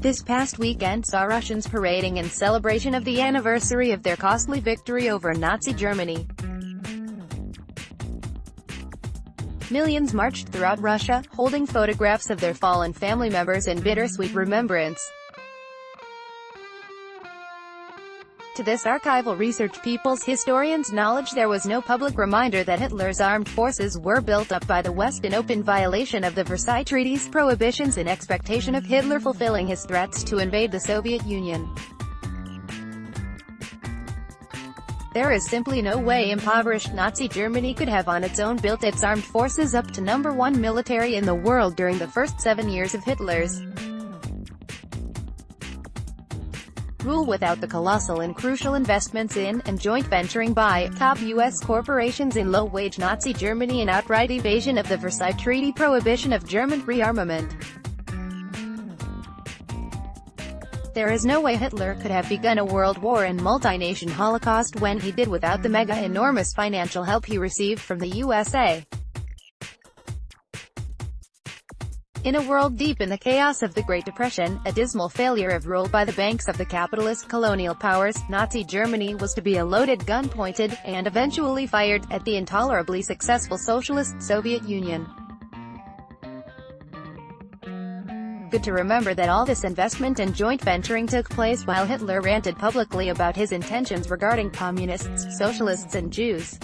This past weekend saw Russians parading in celebration of the anniversary of their costly victory over Nazi Germany. Millions marched throughout Russia, holding photographs of their fallen family members in bittersweet remembrance. To this archival research, people's historians acknowledge there was no public reminder that Hitler's armed forces were built up by the West in open violation of the Versailles Treaty's prohibitions in expectation of Hitler fulfilling his threats to invade the Soviet Union. There is simply no way impoverished Nazi Germany could have on its own built its armed forces up to #1 military in the world during the first 7 years of Hitler's rule without the colossal and crucial investments in, and joint venturing by, top U.S. corporations in low-wage Nazi Germany and outright evasion of the Versailles Treaty prohibition of German rearmament. There is no way Hitler could have begun a world war and multi-nation holocaust when he did without the mega-enormous financial help he received from the USA. In a world deep in the chaos of the Great Depression, a dismal failure of rule by the banks of the capitalist colonial powers, Nazi Germany was to be a loaded gun pointed, and eventually fired, at the intolerably successful socialist Soviet Union. Good to remember that all this investment and joint venturing took place while Hitler ranted publicly about his intentions regarding communists, socialists and Jews.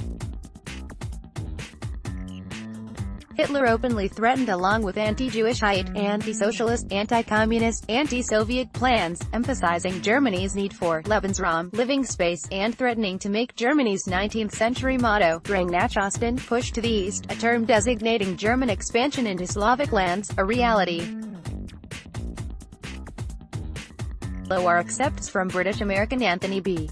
Hitler openly threatened along with anti-Jewish, anti-socialist, anti-communist, anti-Soviet plans, emphasizing Germany's need for Lebensraum, living space, and threatening to make Germany's 19th-century motto, Drang nach Osten, push to the east, a term designating German expansion into Slavic lands, a reality. Below are excerpts from British-American Anthony B.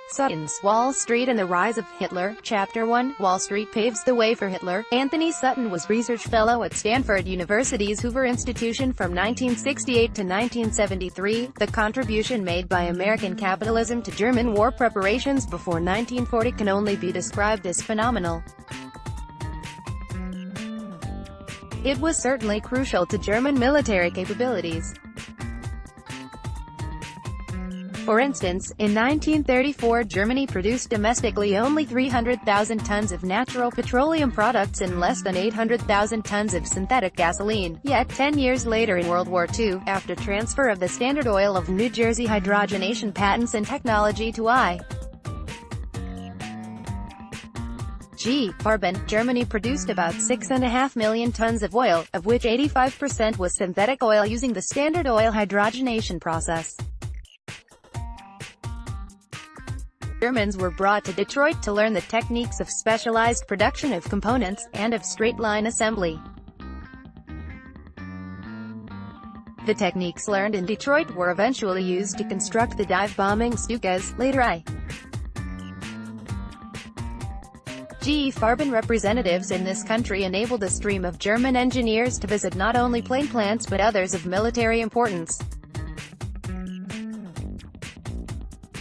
Sutton's Wall Street and the Rise of Hitler, Chapter 1, Wall Street Paves the Way for Hitler. Anthony Sutton was research fellow at Stanford University's Hoover Institution from 1968 to 1973, the contribution made by American capitalism to German war preparations before 1940 can only be described as phenomenal. It was certainly crucial to German military capabilities. For instance, in 1934 Germany produced domestically only 300,000 tons of natural petroleum products and less than 800,000 tons of synthetic gasoline. Yet 10 years later in World War II, after transfer of the Standard Oil of New Jersey hydrogenation patents and technology to I.G. Farben, Germany produced about 6.5 million tons of oil, of which 85% was synthetic oil using the Standard Oil hydrogenation process. Germans were brought to Detroit to learn the techniques of specialized production of components, and of straight-line assembly. The techniques learned in Detroit were eventually used to construct the dive-bombing Stukas, later I.G. Farben representatives in this country enabled a stream of German engineers to visit not only plane plants but others of military importance.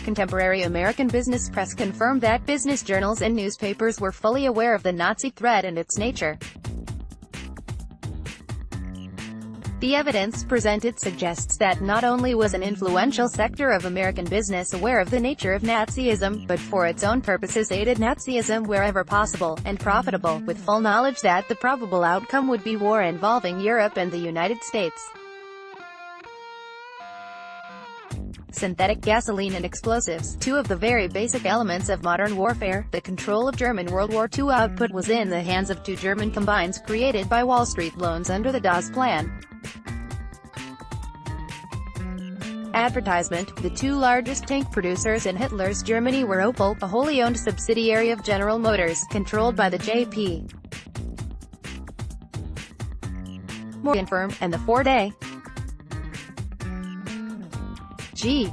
Contemporary American business press confirmed that business journals and newspapers were fully aware of the Nazi threat and its nature. The evidence presented suggests that not only was an influential sector of American business aware of the nature of Nazism, but for its own purposes aided Nazism wherever possible, and profitable, with full knowledge that the probable outcome would be war involving Europe and the United States. Synthetic gasoline and explosives, two of the very basic elements of modern warfare. The control of German World War II output was in the hands of two German combines created by Wall Street loans under the Dawes Plan. Advertisement. The two largest tank producers in Hitler's Germany were Opel, a wholly owned subsidiary of General Motors, controlled by the J.P. Morgan firm, and the Ford A.G.,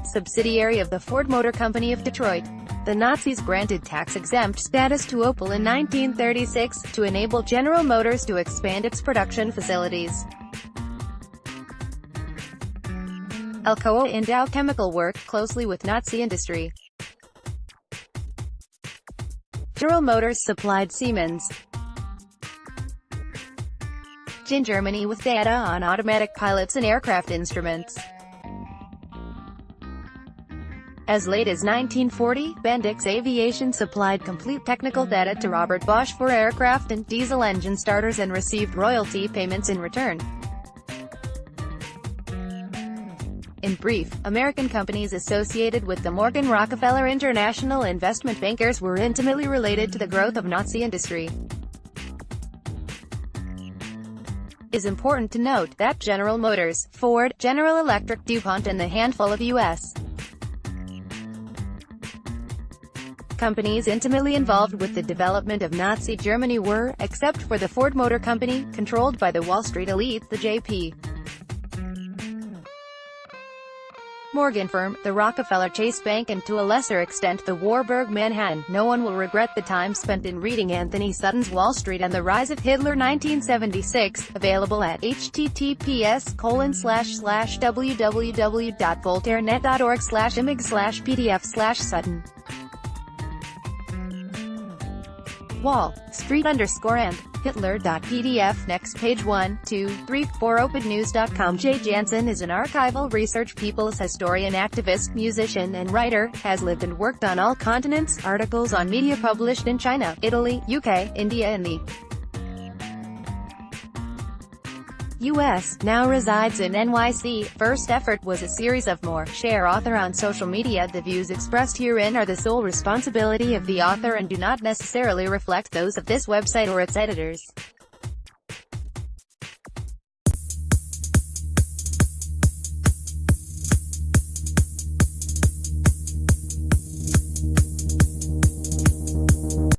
subsidiary of the Ford Motor Company of Detroit. The Nazis granted tax-exempt status to Opel in 1936, to enable General Motors to expand its production facilities. Alcoa and Dow Chemical worked closely with Nazi industry. General Motors supplied Siemens, in Germany with data on automatic pilots and aircraft instruments. As late as 1940, Bendix Aviation supplied complete technical data to Robert Bosch for aircraft and diesel engine starters and received royalty payments in return. In brief, American companies associated with the Morgan Rockefeller International investment bankers were intimately related to the growth of Nazi industry. It is important to note that General Motors, Ford, General Electric, DuPont and the handful of U.S. companies intimately involved with the development of Nazi Germany were, except for the Ford Motor Company, controlled by the Wall Street elite, the J.P. Morgan firm, the Rockefeller Chase Bank and to a lesser extent the Warburg Manhattan. No one will regret the time spent in reading Anthony Sutton's Wall Street and the Rise of Hitler 1976, available at https://www.voltairenet.org/imig/pdf/Sutton. Wall Street _ and Hitler.pdf. Next page 1, 2, 3, 4 OpEdNews.com. Jay Jansen is an archival research people's historian, activist, musician and writer, has lived and worked on all continents, articles on media published in China, Italy, UK, India and the U.S., now resides in NYC. First effort was a series of more. Share author on social media. The views expressed herein are the sole responsibility of the author and do not necessarily reflect those of this website or its editors.